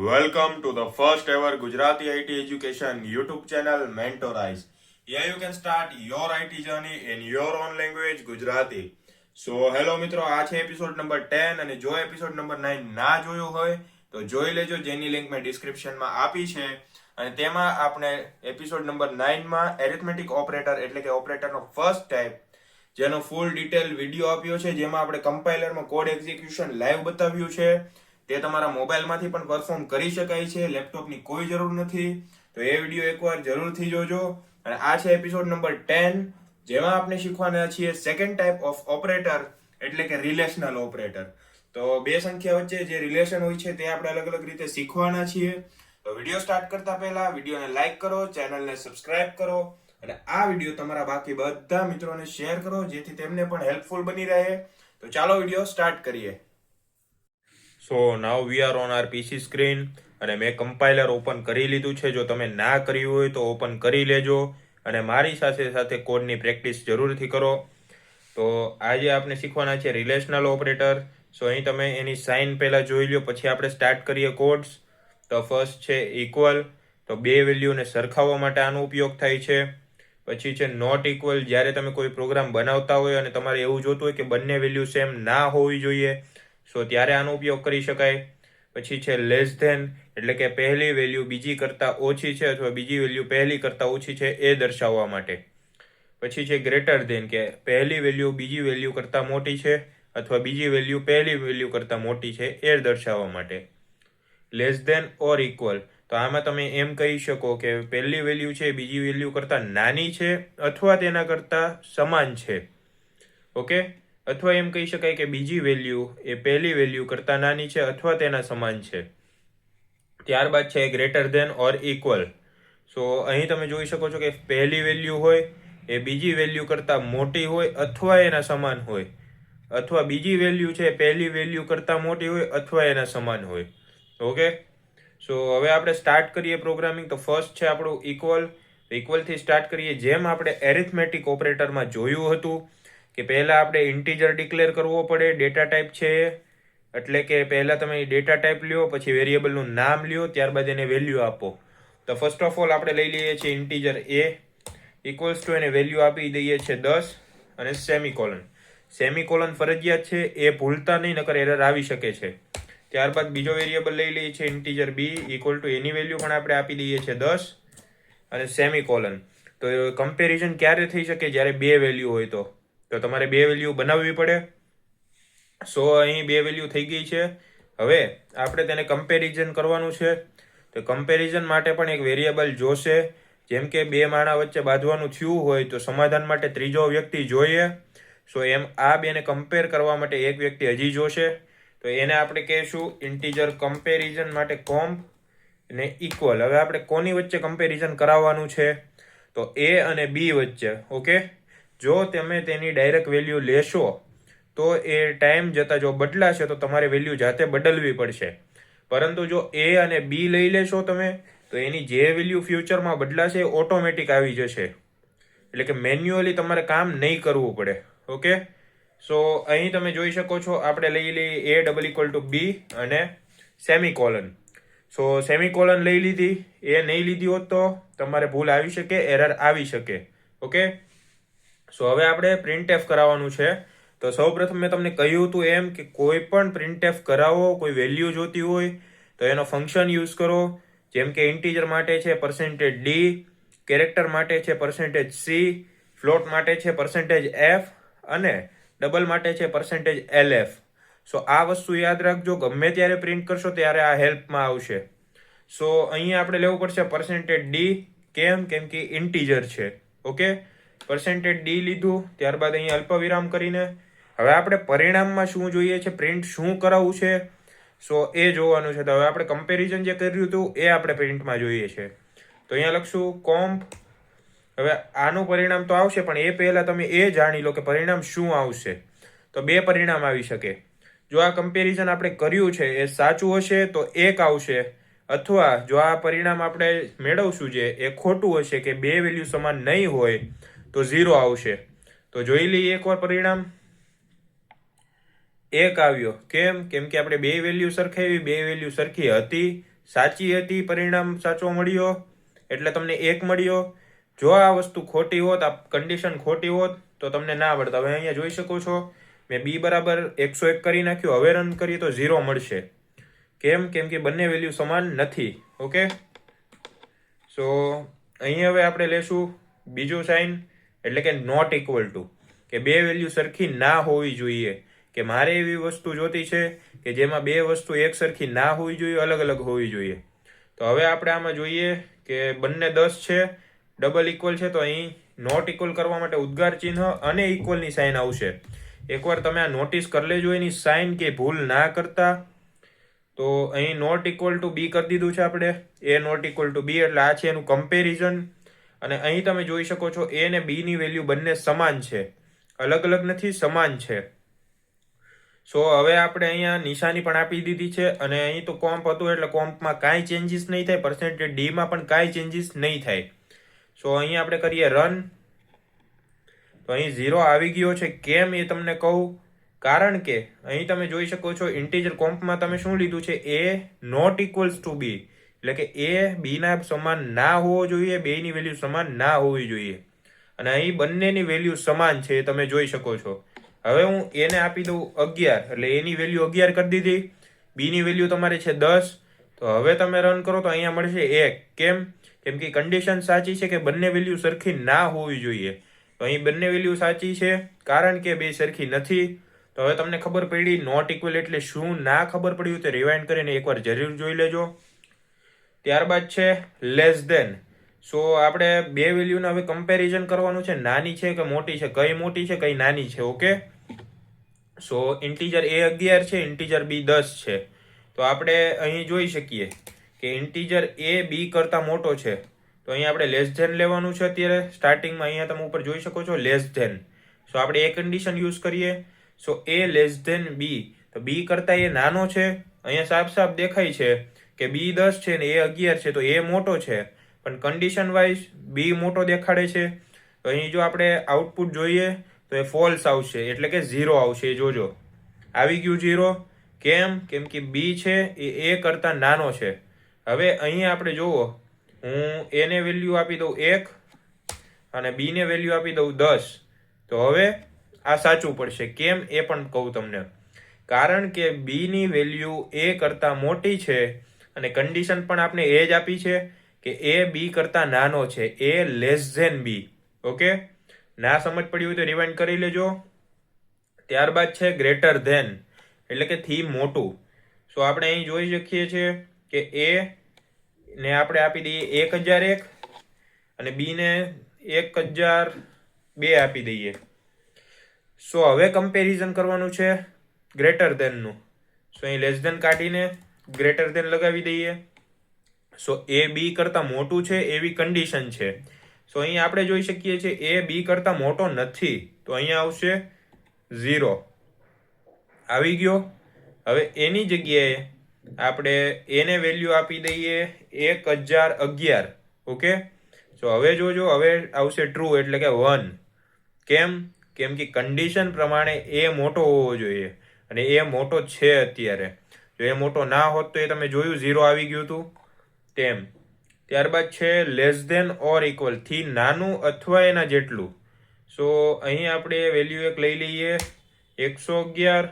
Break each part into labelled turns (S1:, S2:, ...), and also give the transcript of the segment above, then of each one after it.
S1: Welcome to the first ever Gujarati IT education YouTube channel Mentorize. Here you can start your IT journey in your own language Gujarati. So hello મિત્રો, આ છે episode number 10 અને જો episode number 9 ના જોયો હોય તો જોઈ લેજો, જેની લિંક મેં ડિસ્ક્રિપ્શનમાં આપી છે. અને તેમાં આપણે એપિસોડ નંબર 9 માં એરિથમેટિક ઓપરેટર એટલે કે ઓપરેટરનો ફર્સ્ટ ટાઈપ જેનો ફૂલ ડિટેલ વિડીયો આપ્યો છે, જેમાં આપણે કમ્પાઇલરમાં કોડ એક્ઝિક્યુશન લાઈવ બતાવ્યું છે. તે તમારા મોબાઈલમાંથી પણ પરફોર્મ કરી શકાય છે, લેપટોપની કોઈ જરૂર નથી. તો એ વિડીયો એકવાર જરૂરથી જોજો. અને આ છે એપિસોડ નંબર 10, જેમાં આપણે શીખવાના છીએ સેકન્ડ ટાઈપ ઓફ ઓપરેટર એટલે કે રિલેશનલ ઓપરેટર. તો બે સંખ્યા વચ્ચે જે રિલેશન હોય છે તે આપણે અલગ અલગ રીતે શીખવાના છીએ. તો વિડીયો સ્ટાર્ટ કરતા પહેલા વિડીયોને લાઈક કરો, ચેનલને સબસ્ક્રાઇબ કરો અને આ વિડીયો તમારા બાકી બધા મિત્રોને શેર કરો, જેથી તેમને પણ હેલ્પફુલ બની રહે. તો ચાલો વિડીયો સ્ટાર્ટ કરીએ. So now we are on our PC screen અને મેં કમ્પાઇલર ઓપન કરી લીધું છે. જો તમે ના કર્યું હોય તો ઓપન કરી લેજો અને મારી સાથે સાથે કોડની પ્રેક્ટિસ જરૂરથી કરો. તો આજે આપણે શીખવાના છે રિલેશનલ ઓપરેટર. સો અહીં તમે એની સાઇન પહેલાં જોઈ લો, પછી આપણે સ્ટાર્ટ કરીએ કોડ્સ. તો ફર્સ્ટ છે ઇક્વલ, તો બે વેલ્યુને સરખાવવા માટે આનો ઉપયોગ થાય છે. પછી છે નોટ ઇક્વલ, જ્યારે તમે કોઈ પ્રોગ્રામ બનાવતા હોય અને તમારે એવું જોતું હોય કે બંને વેલ્યુ સેમ ના હોવી જોઈએ, સો ત્યારે આનો ઉપયોગ કરી શકાય. પછી છે લેસ ધેન, એટલે કે પહેલી વેલ્યુ બીજી કરતાં ઓછી છે અથવા બીજી વેલ્યુ પહેલી કરતાં ઓછી છે એ દર્શાવવા માટે. પછી છે ગ્રેટર ધેન, કે પહેલી વેલ્યુ બીજી વેલ્યુ કરતાં મોટી છે અથવા બીજી વેલ્યુ પહેલી વેલ્યુ કરતાં મોટી છે એ દર્શાવવા માટે. લેસ ધેન ઓર ઇક્વલ, તો આમાં તમે એમ કહી શકો કે પહેલી વેલ્યુ છે બીજી વેલ્યુ કરતાં નાની છે અથવા તેના કરતાં સમાન છે. ઓકે, અથવા એમ કહી શકાય કે બીજી વેલ્યુ એ પહેલી વેલ્યુ કરતાં નાની છે અથવા તેના સમાન છે. ત્યારબાદ છે ગ્રેટર ધેન ઓર ઇક્વલ. સો અહીં તમે જોઈ શકો છો કે પહેલી વેલ્યુ હોય એ બીજી વેલ્યુ કરતાં મોટી હોય અથવા એના સમાન હોય, અથવા બીજી વેલ્યુ છે પહેલી વેલ્યુ કરતાં મોટી હોય અથવા એના સમાન હોય. ઓકે, સો હવે આપણે સ્ટાર્ટ કરીએ પ્રોગ્રામિંગ. તો ફર્સ્ટ છે આપણું ઇક્વલ. ઇક્વલથી સ્ટાર્ટ કરીએ. જેમ આપણે એરિથમેટિક ઓપરેટરમાં જોયું હતું કે પહેલાં આપણે ઇન્ટીજર ડિક્લેર કરવો પડે, ડેટા ટાઈપ છે એટલે કે પહેલાં તમે ડેટા ટાઈપ લ્યો, પછી વેરિયેબલનું નામ લ્યો, ત્યારબાદ એને વેલ્યુ આપો. તો ફર્સ્ટ ઓફ ઓલ આપણે લઈ લઈએ છીએ ઇન્ટીજર એ ઇક્વલ્સ ટુ, એને વેલ્યુ આપી દઈએ છીએ 10 અને સેમિકોલન. સેમિકોલન ફરજિયાત છે, એ ભૂલતા નહીં, નકર એરર આવી શકે છે. ત્યારબાદ બીજો વેરિયેબલ લઈ લઈએ છીએ integer B equal to, any value પણ આપણે આપી દઈએ છીએ 10 અને સેમિકોલન. તો કમ્પેરિઝન ક્યારે થઈ શકે? જ્યારે બે વેલ્યુ હોય તો તમારે બે વેલ્યુ બનાવવી પડે. સો અહીં બે વેલ્યુ થઈ ગઈ છે. હવે આપણે તેને કમ્પેરિઝન કરવાનું છે. તો કમ્પેરિઝન માટે પણ એક વેરિયેબલ જોશે. જેમ કે બે માણા વચ્ચે બાંધવાનું થયું હોય તો સમાધાન માટે ત્રીજો વ્યક્તિ જોઈએ. સો એમ આ બેને કમ્પેર કરવા માટે એક વ્યક્તિ હજી જોશે. તો એને આપણે કહીશું ઇન્ટીજર કમ્પેરિઝન માટે કોમ્પ ને ઇક્વલ. હવે આપણે કોની વચ્ચે કમ્પેરિઝન કરાવવાનું છે? તો એ અને બી વચ્ચે. ઓકે, જો તમે તેની ડાયરેક્ટ વેલ્યુ લેશો તો એ ટાઈમ જતાં જો બદલાશે તો તમારે વેલ્યુ જાતે બદલવી પડશે. પરંતુ જો એ અને બી લઈ લેશો તમે, તો એની જે વેલ્યુ ફ્યુચરમાં બદલાશે એ ઓટોમેટિક આવી જશે. એટલે કે મેન્યુઅલી તમારે કામ નહીં કરવું પડે. ઓકે, સો અહીં તમે જોઈ શકો છો આપણે લઈ લઈએ એ ડબલ ઇક્વલ ટુ બી અને સેમિકોલન. સો સેમિકોલન લઈ લીધી. એ નહીં લીધી હોત તો તમારે ભૂલ આવી શકે, એરર આવી શકે. ઓકે, સો હવે આપણે પ્રિન્ટએફ કરાવવાનું છે. તો સૌપ્રથમ મેં તમને કહ્યું હતું એમ કે કોઈ પણ પ્રિન્ટએફ કરાવો, કોઈ વેલ્યુ જોતી હોય તો એનો ફંક્શન યુઝ કરો. જેમ કે ઇન્ટીજર માટે છે %d, કેરેક્ટર માટે છે %c, ફ્લોટ માટે છે %f અને ડબલ માટે છે %lf. સો આ વસ્તુ યાદ રાખજો, ગમે ત્યારે પ્રિન્ટ કરશો ત્યારે આ હેલ્પમાં આવશે. સો અહીંયા આપણે લેવું પડશે %d. કેમ કે ઇન્ટીજર છે. ઓકે, %d લીધું. ત્યારબાદ અહીંયા અલ્પવિરામ કરીને હવે આપણે પરિણામમાં શું જોઈએ છે, પ્રિન્ટ શું કરાવવું છે, સો એ જોવાનું છે. તો હવે આપણે કમ્પેરિઝન જે કર્યું હતું એ આપણે પ્રિન્ટમાં જોઈએ છે. તો અહીંયા લખશું કોમ્પ. હવે આનું પરિણામ તો આવશે, પણ એ પહેલાં તમે એ જાણી લો કે પરિણામ શું આવશે. તો બે પરિણામ આવી શકે. જો આ કમ્પેરિઝન આપણે કર્યું છે એ સાચું હશે તો 1 આવશે, અથવા જો આ પરિણામ આપણે મેળવશું જે એ ખોટું હશે કે બે વેલ્યુ સમાન નહીં હોય તો 0 આવશે. તો જોઈ લઈએ એકવાર પરિણામ. 1 આવ્યો. કેમ કે આપણે બે વેલ્યુ સરખાવી, બે વેલ્યુ સરખી હતી, સાચી હતી, પરિણામ સાચો મળ્યો એટલે તમને 1 મળ્યો. જો આ વસ્તુ ખોટી હોત, આ કન્ડિશન ખોટી હોત તો તમને ના મળતા. હવે અહીંયા જોઈ શકો છો મેં બી બરાબર 101 કરી નાખ્યું. હવે રન કરીએ તો 0 મળશે. કેમ કે બંને વેલ્યુ સમાન નથી. ઓકે, સો અહીં હવે આપણે લેશું બીજું સાઇન, એટલે કે નોટ ઇક્વલ ટુ, કે બે વેલ્યુ સરખી ના હોવી જોઈએ. કે મારે એવી વસ્તુ જોતી છે કે જેમાં બે વસ્તુ એક સરખી ના હોવી જોઈએ, અલગ અલગ હોવી જોઈએ. તો હવે આપણે આમાં જોઈએ કે બંને 10 છે, ડબલ ઇક્વલ છે, તો અહીં નોટ ઇક્વલ કરવા માટે ઉદ્ગાર ચિહ્ન અને ઇક્વલની સાઇન આવશે. એકવાર તમે આ નોટિસ કરી લેજો એની સાઇન, કે ભૂલ ના કરતા. તો અહીં નોટ ઇક્વલ ટુ બી કરી દીધું છે આપણે, એ નોટ ઇક્વલ ટુ બી, એટલે આ છે એનું કમ્પેરિઝન. અને અહીં તમે જોઈ શકો છો એ ને બી ની વેલ્યુ બંને સમાન છે, અલગ અલગ નથી, સમાન છે. સો હવે આપણે અહીંયા નિશાની પણ આપી દીધી છે, અને અહીં તો કોમ્પ હતું એટલે કોમ્પમાં કાંઈ ચેન્જીસ નહીં થાય, પર્સન્ટેજ ડીમાં પણ કાંઈ ચેન્જીસ નહીં થાય. સો અહીં આપણે કરીએ રન, તો અહીં 0 આવી ગયો છે. કેમ એ તમને કહું, કારણ કે અહીં તમે જોઈ શકો છો ઇન્ટીજર કોમ્પમાં તમે શું લીધું છે, એ નોટ ઇક્વલ્સ ટુ બી, એટલે કે એ બી ના સમાન ના હોવો જોઈએ, બેની વેલ્યુ સમાન ના હોવી જોઈએ. અને અહીં બંનેની વેલ્યુ સમાન છે, તમે જોઈ શકો છો. હવે હું એને આપી દઉં 11, એટલે એની વેલ્યુ 11 કરી દીધી. બીની વેલ્યુ તમારે છે 10. તો હવે તમે રન કરો તો અહીંયા મળશે 1. કેમ કે કન્ડિશન સાચી છે કે બંને વેલ્યુ સરખી ના હોવી જોઈએ. તો અહીં બંને વેલ્યુ સાચી છે, કારણ કે બે સરખી નથી. તો હવે તમને ખબર પડી નોટ ઇક્વલ એટલે શું. ના ખબર પડ્યું તો રિવાઇન્ડ કરીને એકવાર જરૂર જોઈ લેજો. ત્યારબાદ છે લેસ ધેન. સો આપણે બે વેલ્યુને હવે કમ્પેરિઝન કરવાનું છે, નાની છે કે મોટી છે, કઈ મોટી છે કઈ નાની છે. ઓકે, સો ઇન્ટીજર એ 11 છે, ઇન્ટીજર બી 10 છે. તો આપણે અહીં જોઈ શકીએ કે ઇન્ટીજર એ બી કરતા મોટો છે, તો અહીં આપણે લેસ ધેન લેવાનું છે. અત્યારે સ્ટાર્ટિંગમાં અહીંયા તમે ઉપર જોઈ શકો છો લેસ ધેન. સો આપણે એ કન્ડિશન યુઝ કરીએ. સો એ લેસ ધેન બી, તો બી કરતા એ નાનો છે. અહીંયા સાફ સાફ દેખાય છે કે બી 10 છે ને એ 11 છે, તો એ મોટો છે, પણ કન્ડિશન વાઇઝ બી મોટો દેખાડે છે. તો અહીં જો આપણે આઉટપુટ જોઈએ તો એ ફોલ્સ આવશે, એટલે કે 0 આવશે. જોજો આવી ગયું 0. કેમ કે બી છે એ કરતા નાનો છે. હવે અહીં આપણે જુઓ, હું એને વેલ્યુ આપી દઉં 1 અને બી ને વેલ્યુ આપી દઉં 10. તો હવે આ સાચું પડશે. કેમ એ પણ કહું તમને, કારણ કે બી ની વેલ્યુ એ કરતા મોટી છે અને કન્ડિશન પણ આપણે એ જ આપી છે કે એ બી કરતા નાનો છે, એ લેસ ધેન બી. ઓકે, ના સમજ પડી હોય તો રિવાઇન્ડ કરી લેજો. ત્યારબાદ છે ગ્રેટર ધેન, એટલે કે થી મોટું. સો આપણે અહીં જોઈ શકીએ છીએ કે એ ને આપણે આપી દઈએ 1001 અને બી ને 1002 આપી દઈએ. સો હવે કમ્પેરિઝન કરવાનું છે ગ્રેટર ધેન નું. સો અહીં લેસ ધેન કાઢીને ગ્રેટર ધેન લગાવી દઈએ. સો એ બી કરતા મોટું છે એવી કન્ડિશન છે. સો અહીં આપણે જોઈ શકીએ છીએ એ બી કરતા મોટો નથી, તો અહીંયા આવશે 0. આવી ગયો. હવે એની જગ્યાએ આપણે એને વેલ્યુ આપી દઈએ 1011. ઓકે, સો હવે જોજો, હવે આવશે ટ્રુ, એટલે કે 1. કેમ કે કન્ડિશન પ્રમાણે એ મોટો હોવો જોઈએ, અને એ મોટો છે અત્યારે. જો એ મોટો ના હોત તો એ તમે જોયું 0 આવી ગયું હતું તેમ. ત્યારબાદ છે લેસ ધેન ઓર ઇક્વલ, થી નાનું અથવા એના જેટલું. સો અહીં આપણે વેલ્યુ એક લઈ લઈએ 111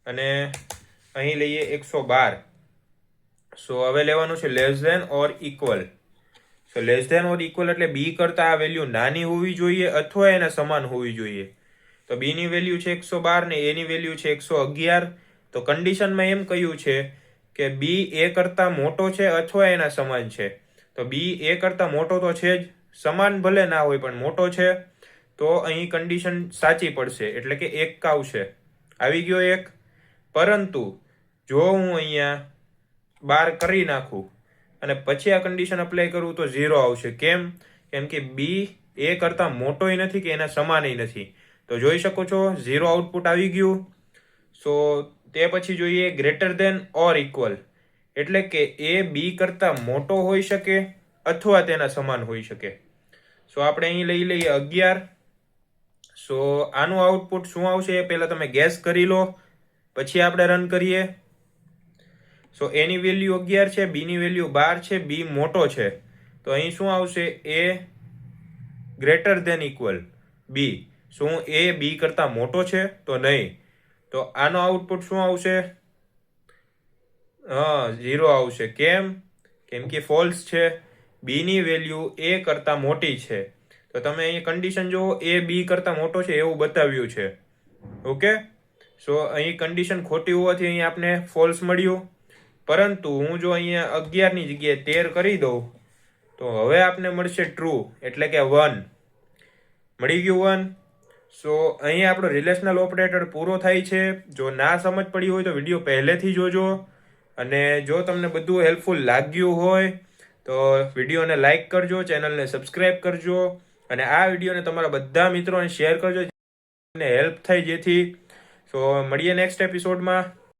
S1: અને અહીં લઈએ 112. સો હવે લેવાનું છે less than or equal. So less than or equal એટલે બી કરતા આ વેલ્યુ નાની હોવી જોઈએ અથવા એના સમાન હોવી જોઈએ. તો બી ની વેલ્યુ છે 112 ને એની વેલ્યુ છે 111. તો કન્ડિશનમાં એમ કહ્યું છે કે બી એ કરતા મોટો છે અથવા એના સમાન છે. તો બી એ કરતા મોટો તો છે જ, સમાન ભલે ના હોય પણ મોટો છે, તો અહીં કન્ડિશન સાચી પડશે, એટલે કે 1 આવશે. આવી ગયો 1. પરંતુ જો હું અહીંયા 12 કરી નાખું અને પછી આ કન્ડિશન અપ્લાય કરું તો 0 આવશે. કેમ કે બી એ કરતા મોટોય નથી કે એના સમાનય નથી. તો જોઈ શકો છો 0 આઉટપુટ આવી ગયું. સો તે પછી જોઈએ ગ્રેટર ધેન ઓર ઇક્વલ, એટલે કે એ બી કરતા મોટો હોઈ શકે અથવા તેના સમાન હોઈ શકે. સો આપણે અહીં લઈ લઈએ 11. સો આનું આઉટપુટ શું આવશે એ પહેલા તમે ગેસ કરી લો, પછી આપણે રન કરીએ. સો એની વેલ્યુ 11 છે, બીની વેલ્યુ 12 છે, બી મોટો છે. તો અહીં શું આવશે? એ ગ્રેટર ધેન ઇક્વલ બી. શું એ બી કરતાં મોટો છે? તો નહીં. તો આનો આઉટપુટ શું આવશે? 0 આવશે. કેમ? કેમ કે ફોલ્સ છે. બીની વેલ્યુ એ કરતાં મોટી છે. તો તમે અહીં કન્ડિશન જુઓ, એ બી કરતાં મોટો છે એવું બતાવ્યું છે. ઓકે, સો અહીં કન્ડિશન ખોટી હોવાથી અહીં આપણે ફોલ્સ મળ્યું. પરંતુ હું જો અહીંયા 11ની જગ્યાએ 13 કરી દઉં તો હવે આપને મળશે ટ્રુ, એટલે કે 1. મળી ગયું 1. સો અહીં આપણો રિલેશનલ ઓપરેટર પૂરો થાય છે. જો ના સમજ પડી હોય તો વિડીયો પહેલેથી જોજો. અને જો તમને બધું હેલ્પફુલ લાગ્યું હોય તો વિડીયોને લાઇક કરજો, ચેનલને સબસ્ક્રાઇબ કરજો અને આ વિડીયોને તમારા બધા મિત્રોને શેર કરજો, જેને હેલ્પ થાય જેથી. સો મળીએ નેક્સ્ટ એપિસોડમાં.